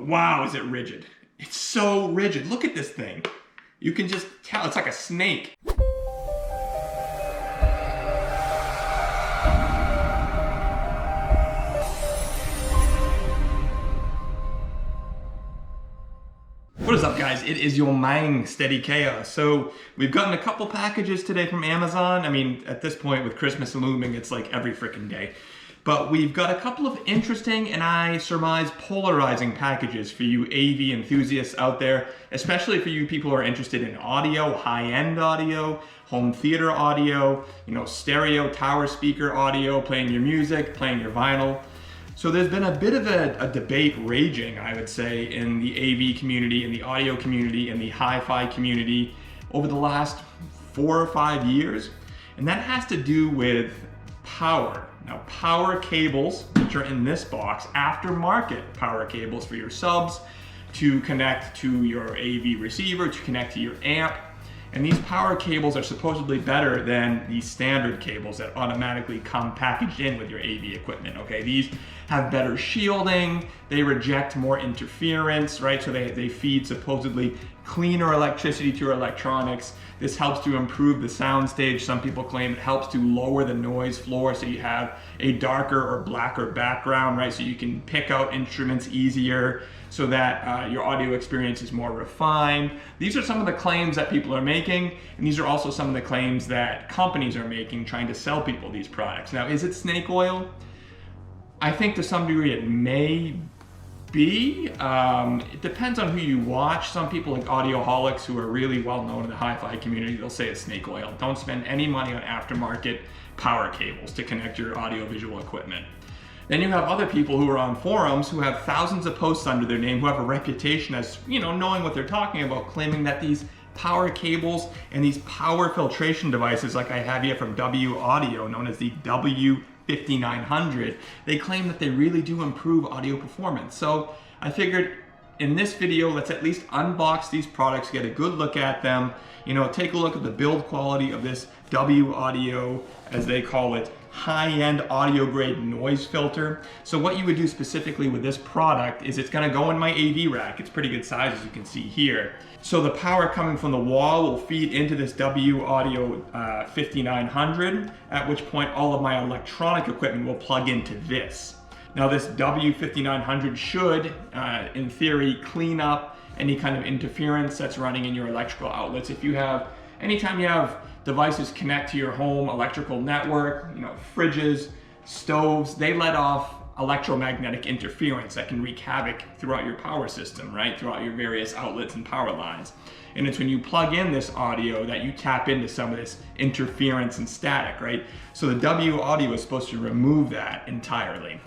wow, is it rigid. It's so rigid. Look at this thing. You can just tell, it's like a snake. What is up, guys? It is your Mang Steady Chaos. So we've gotten a couple packages today from Amazon. I mean, at this point with Christmas looming, it's like every freaking day. But we've got a couple of interesting and I surmise polarizing packages for you AV enthusiasts out there, especially for you people who are interested in audio, high-end audio, home theater audio, stereo tower speaker audio, playing your music, playing your vinyl. So there's been a bit of a debate raging, I would say, in the AV community, in the audio community, in the hi-fi community over the last 4 or 5 years. And that has to do with power. Now, power cables, which are in this box, aftermarket power cables for your subs to connect to your AV receiver, to connect to your amp. And these power cables are supposedly better than the standard cables that automatically come packaged in with your AV equipment, okay? These have better shielding, they reject more interference, right? So they feed supposedly cleaner electricity to your electronics. This helps to improve the sound stage. Some people claim it helps to lower the noise floor so you have a darker or blacker background, right? So you can pick out instruments easier so that your audio experience is more refined. These are some of the claims that people are making, and these are also some of the claims that companies are making trying to sell people these products. Now, is it snake oil? I think to some degree it may be. It depends on who you watch. Some people like audioholics who are really well known in the hi-fi community, they'll say it's snake oil. Don't spend any money on aftermarket power cables to connect your audio-visual equipment. Then you have other people who are on forums who have thousands of posts under their name, who have a reputation as, knowing what they're talking about, claiming that these power cables and these power filtration devices like I have here from W-Audio, known as the W-5900, they claim that they really do improve audio performance. So I figured in this video, let's at least unbox these products, get a good look at them, take a look at the build quality of this W-Audio, as they call it, high-end audio grade noise filter. So what you would do specifically with this product is it's gonna go in my AV rack. It's pretty good size, as you can see here. So the power coming from the wall will feed into this W-Audio 5900, at which point all of my electronic equipment will plug into this. Now this W-5900 should, in theory, clean up any kind of interference that's running in your electrical outlets. Anytime you have devices connect to your home electrical network, fridges, stoves, they let off electromagnetic interference that can wreak havoc throughout your power system, right? Throughout your various outlets and power lines. And it's when you plug in this audio that you tap into some of this interference and static, right? So the W-Audio is supposed to remove that entirely.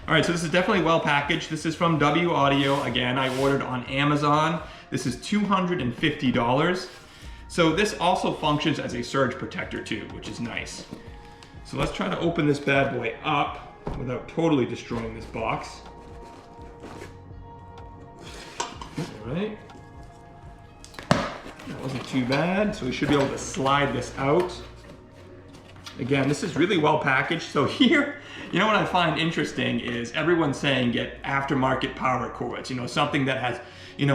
All right, so this is definitely well packaged. This is from W-Audio. Again, I ordered on Amazon. This is $250. So this also functions as a surge protector too, which is nice. So let's try to open this bad boy up without totally destroying this box. All right. That wasn't too bad. So we should be able to slide this out. Again, this is really well packaged. So here, what I find interesting is everyone's saying get aftermarket power cords, something that has, a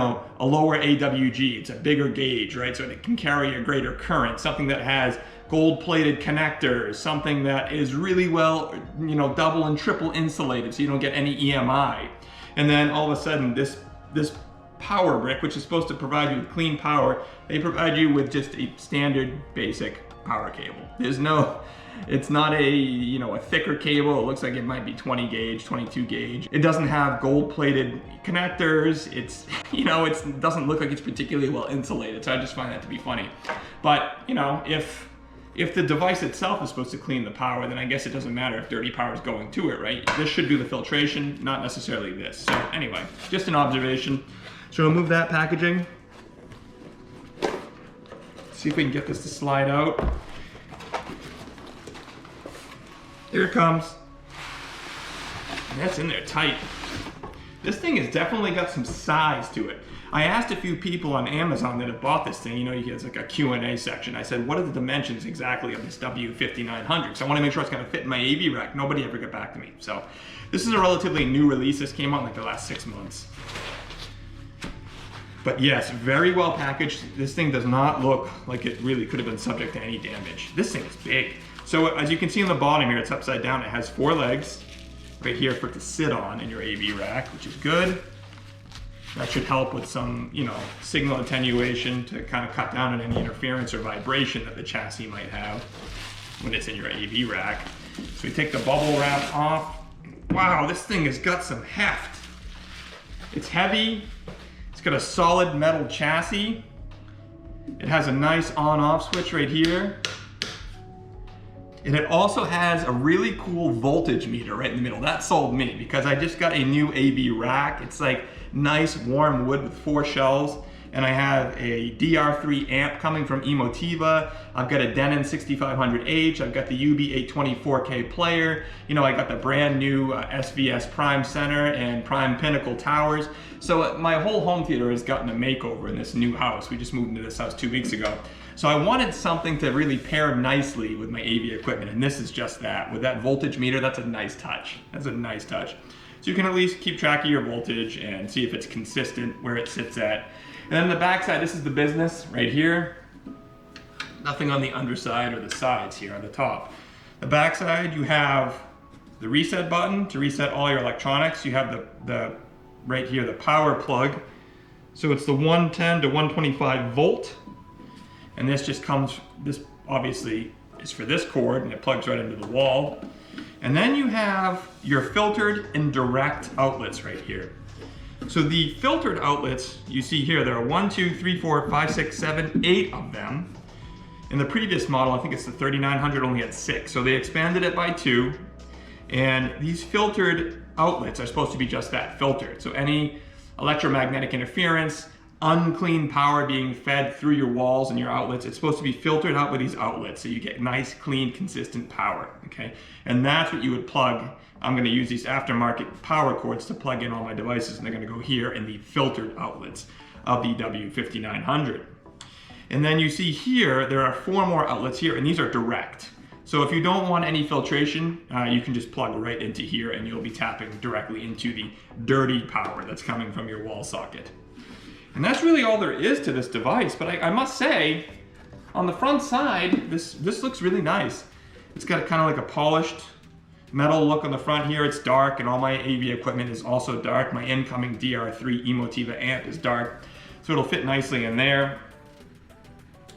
lower AWG, it's a bigger gauge, right? So it can carry a greater current, something that has gold-plated connectors, something that is really well, double and triple insulated so you don't get any EMI. And then all of a sudden this power brick, which is supposed to provide you with clean power, they provide you with just a standard basic power cable. It's not a thicker cable. It looks like it might be 20 gauge, 22 gauge. It doesn't have gold-plated connectors. It doesn't look like it's particularly well insulated. So I just find that to be funny. But if the device itself is supposed to clean the power, then I guess it doesn't matter if dirty power is going to it, right? This should do the filtration, not necessarily this. So anyway, just an observation. So we'll remove that packaging. See if we can get this to slide out. Here it comes. That's in there tight. This thing has definitely got some size to it. I asked a few people on Amazon that have bought this thing, it's like a Q&A section. I said, what are the dimensions exactly of this W-5900? So I want to make sure it's going to fit in my AV rack. Nobody ever got back to me. So this is a relatively new release. This came out in like the last 6 months. But yes, very well packaged. This thing does not look like it really could have been subject to any damage. This thing is big. So as you can see on the bottom here, it's upside down. It has 4 legs right here for it to sit on in your AV rack, which is good. That should help with some, you know, signal attenuation to kind of cut down on any interference or vibration that the chassis might have when it's in your AV rack. So we take the bubble wrap off. Wow, this thing has got some heft. It's heavy. It's got a solid metal chassis. It has a nice on-off switch right here. And it also has a really cool voltage meter right in the middle. That sold me because I just got a new AV rack. It's like nice warm wood with 4 shells. And I have a DR3 amp coming from Emotiva. I've got a Denon 6500H. I've got the UB820 4K player. You know, I got the brand new SVS Prime Center and Prime Pinnacle towers. So my whole home theater has gotten a makeover in this new house. We just moved into this house 2 weeks ago. So I wanted something to really pair nicely with my AV equipment, and this is just that. With that voltage meter, that's a nice touch. That's a nice touch. So you can at least keep track of your voltage and see if it's consistent where it sits at. And then the back side, this is the business right here. Nothing on the underside or the sides here on the top. The back side, you have the reset button to reset all your electronics. You have the right here, the power plug. So it's the 110 to 125 volt. And this just comes, this obviously is for this cord and it plugs right into the wall. And then you have your filtered and direct outlets right here. So the filtered outlets, you see here, there are 1, 2, 3, 4, 5, 6, 7, 8 of them. In the previous model, I think it's the 3900, only had 6. So they expanded it by 2. And these filtered outlets are supposed to be just that, filtered. So any electromagnetic interference, unclean power being fed through your walls and your outlets, it's supposed to be filtered out with these outlets so you get nice, clean, consistent power, okay? And that's what you would plug. I'm gonna use these aftermarket power cords to plug in all my devices, and they're gonna go here in the filtered outlets of the W-5900. And then you see here, there are 4 more outlets here, and these are direct. So if you don't want any filtration, you can just plug right into here and you'll be tapping directly into the dirty power that's coming from your wall socket. And that's really all there is to this device, but I must say, on the front side, this looks really nice. It's got kind of like a polished metal look on the front here. It's dark, and all my AV equipment is also dark. My incoming DR3 Emotiva amp is dark, so it'll fit nicely in there.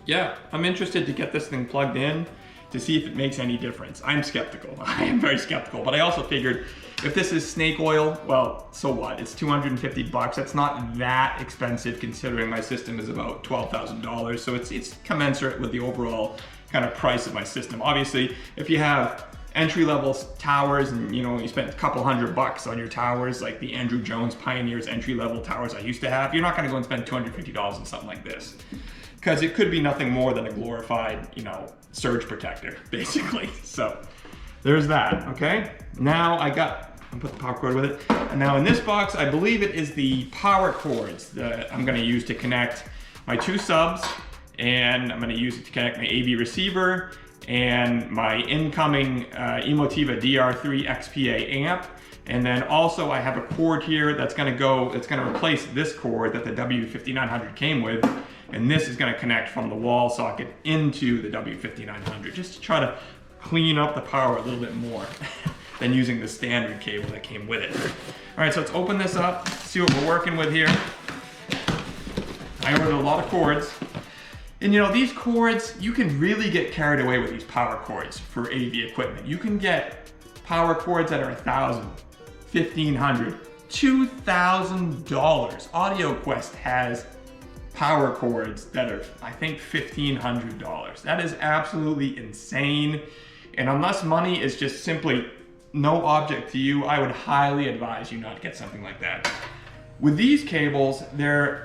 Yeah, I'm interested to get this thing plugged in to see if it makes any difference. I'm skeptical. I am very skeptical, but I also figured if this is snake oil, well, so what? It's 250 bucks. That's not that expensive considering my system is about $12,000. So it's commensurate with the overall kind of price of my system. Obviously, if you have entry-level towers and you spent a couple $100 on your towers, like the Andrew Jones Pioneers entry-level towers I used to have, you're not gonna go and spend $250 on something like this. Because it could be nothing more than a glorified, surge protector, basically. So there's that, okay? Now I'll put the power cord with it. And now in this box, I believe it is the power cords that I'm gonna use to connect my 2 subs, and I'm gonna use it to connect my AV receiver and my incoming Emotiva DR3 XPA amp. And then also I have a cord here that's gonna replace this cord that the W-5900 came with. And this is gonna connect from the wall socket into the W-5900, just to try to clean up the power a little bit more than using the standard cable that came with it. All right, so let's open this up, see what we're working with here. I ordered a lot of cords. And these cords, you can really get carried away with these power cords for AV equipment. You can get power cords that are $1,000, $1,500, $2,000. AudioQuest has power cords that are, I think, $1,500. That is absolutely insane. And unless money is just simply no object to you, I would highly advise you not to get something like that. With these cables, they're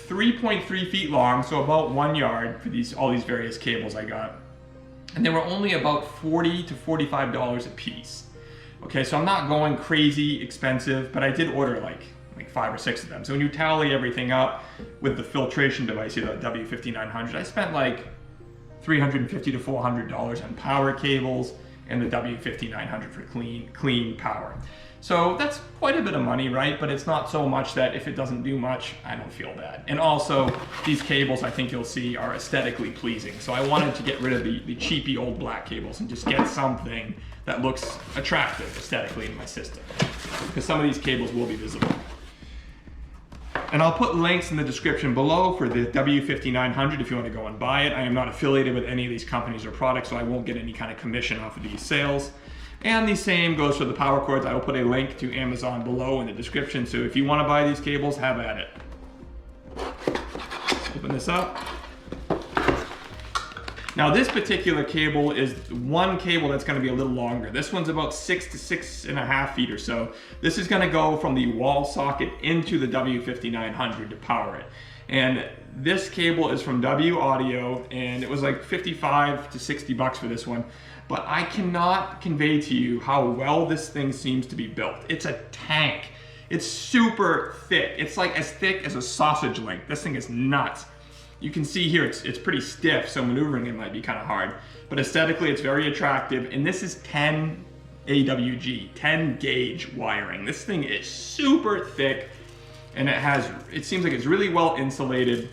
3.3 feet long, so about 1 yard for all these various cables I got. And they were only about $40 to $45 a piece. Okay, so I'm not going crazy expensive, but I did order like 5 or 6 of them. So when you tally everything up with the filtration device, the W-5900, I spent like $350 to $400 on power cables and the W-5900 for clean power. So that's quite a bit of money, right? But it's not so much that if it doesn't do much, I don't feel bad. And also, these cables, I think you'll see, are aesthetically pleasing. So I wanted to get rid of the cheapy old black cables and just get something that looks attractive aesthetically in my system. Because some of these cables will be visible. And I'll put links in the description below for the W-5900 if you want to go and buy it. I am not affiliated with any of these companies or products, so I won't get any kind of commission off of these sales. And the same goes for the power cords. I will put a link to Amazon below in the description, so if you want to buy these cables, have at it. Open this up. Now this particular cable is one cable that's going to be a little longer. This one's about 6 to 6.5 feet or so. This is going to go from the wall socket into the W-5900 to power it. And this cable is from WAudio, and it was like 55 to 60 bucks for this one. But I cannot convey to you how well this thing seems to be built. It's a tank. It's super thick. It's like as thick as a sausage link. This thing is nuts. You can see here it's pretty stiff, so maneuvering it might be kind of hard. But aesthetically, it's very attractive. And this is 10 AWG, 10 gauge wiring. This thing is super thick, and it seems like it's really well insulated.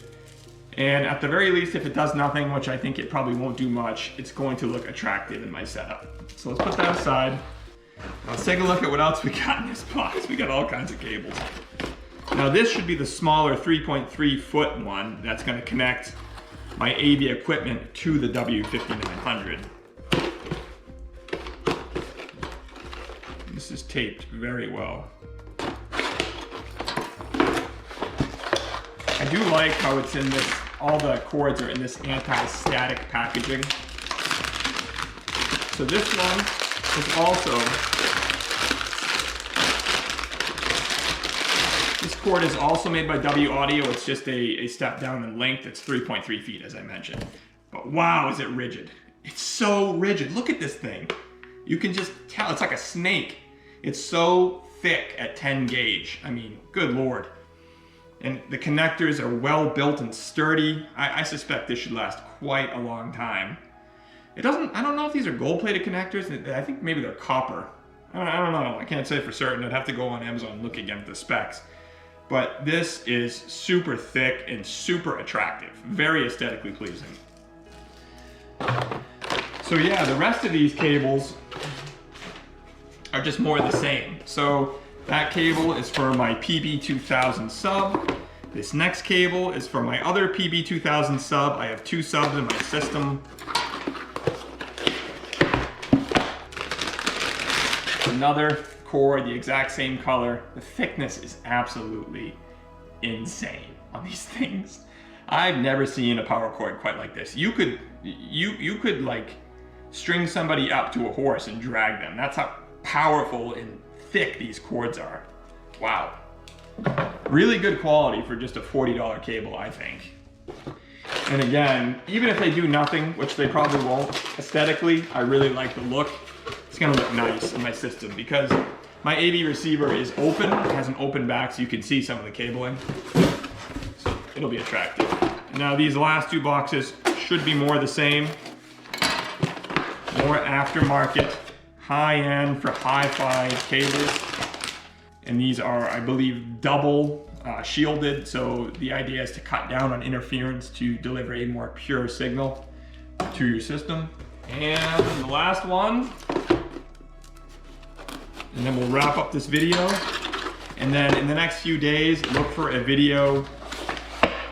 And at the very least, if it does nothing, which I think it probably won't do much, it's going to look attractive in my setup. So let's put that aside. Now let's take a look at what else we got in this box. We got all kinds of cables. Now this should be the smaller 3.3 foot one that's going to connect my AV equipment to the W-5900. This is taped very well. I do like how it's in this, all the cords are in this anti-static packaging. So this one is also, this cord is also made by WAudio. It's just a step down in length. It's 3.3 feet, as I mentioned. But wow, is it rigid. It's so rigid. Look at this thing. You can just tell, it's like a snake. It's so thick at 10 gauge. I mean, good Lord. And the connectors are well built and sturdy. I suspect this should last quite a long time. I don't know if these are gold-plated connectors. I think maybe they're copper. I don't know. I can't say for certain. I'd have to go on Amazon and look again at the specs. But this is super thick and super attractive. Very aesthetically pleasing. So yeah, the rest of these cables are just more of the same. So that cable is for my PB2000 sub. This next cable is for my other PB2000 sub. I have 2 subs in my system. Another cord, the exact same color. The thickness is absolutely insane on these things. I've never seen a power cord quite like this. You could like string somebody up to a horse and drag them. That's how powerful and thick these cords are. Wow. Really good quality for just a $40 cable, I think. And again, even if they do nothing, which they probably won't, aesthetically, I really like the look. It's gonna look nice in my system because my AV receiver is open, it has an open back so you can see some of the cabling. So it'll be attractive. Now these last 2 boxes should be more the same. More aftermarket, high-end for hi-fi cables. And these are, I believe, double shielded. So the idea is to cut down on interference to deliver a more pure signal to your system. And the last one. And then we'll wrap up this video. And then in the next few days, look for a video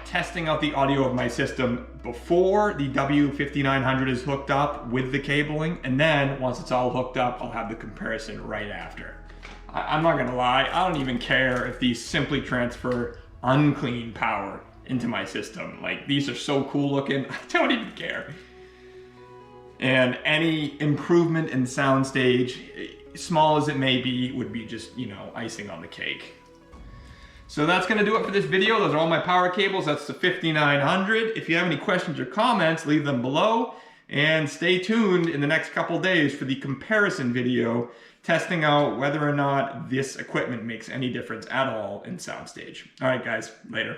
testing out the audio of my system before the W-5900 is hooked up with the cabling. And then once it's all hooked up, I'll have the comparison right after. I'm not gonna lie, I don't even care if these simply transfer unclean power into my system. Like, these are so cool looking, I don't even care. And any improvement in soundstage, small as it may be, would be just, you know, icing on the cake. So that's gonna do it for this video. Those are all my power cables. That's the 5900. If you have any questions or comments, leave them below. And stay tuned in the next couple days for the comparison video, testing out whether or not this equipment makes any difference at all in soundstage. All right, guys, later.